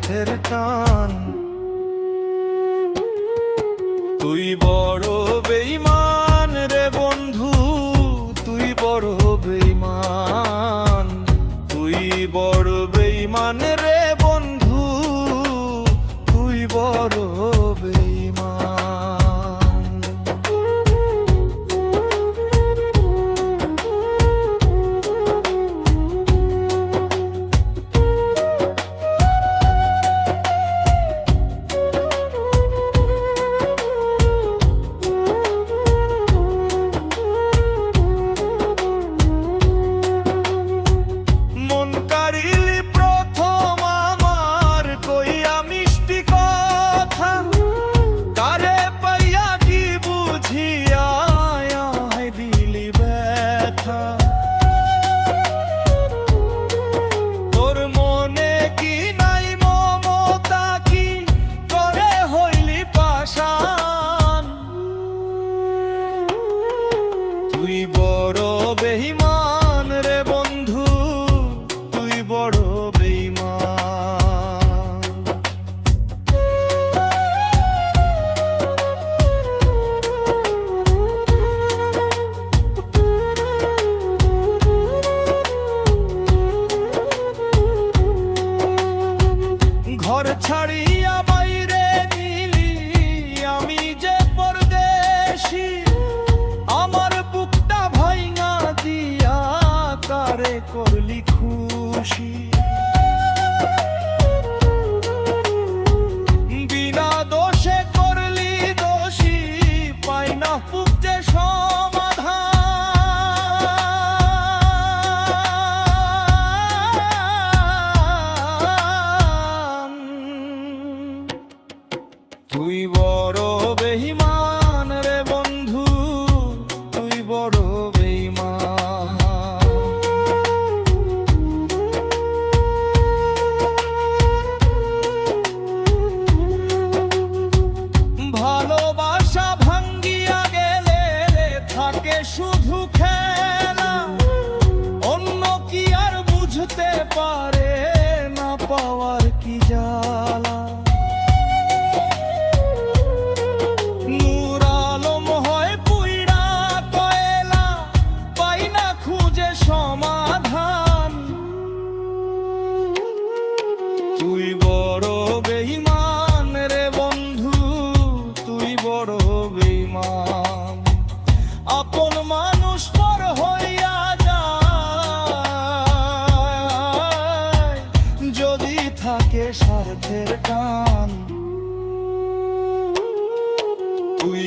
স্বার্থের টান। তুই বড় বেঈমান রে বন্ধু, তুই বড় বেঈমান, তুই বড় বেঈমান রে বন্ধু, তুই বড় বেঈমান। তোর মনে কি নাই মমতা, কি করে হইলি পাষাণ? তুই বড় বেঈমান রে বন্ধু, তুই বড় বেঈমান। ঘর ছাড়িয়া বাইরে নিলি, আমি যে পরদেশী, আমার বুকটা ভাঙা দিয়া কারে করলি খুশি? বিনা দোষে করলি দোষী, পাই না বুক যে সমাধান। তুই বড় বেঈমান রে বন্ধু, তুই বড় বেঈমান। ভালোবাসা ভাঙ্গিয়া গেলে থাকে শুধু খেলা, অন্য কি আর বুঝতে পারে না পাওয়ার কি জ্বালা? নূর আলম হয় পুইড়া কয়লা, পাই না খুঁজে সমাধান। তুই বড় বেঈমান রে বন্ধু, তুই বড় বেঈমান। আপন মানুষ পর হইয়া যায়, যদি থাকে স্বার্থের টান। তুই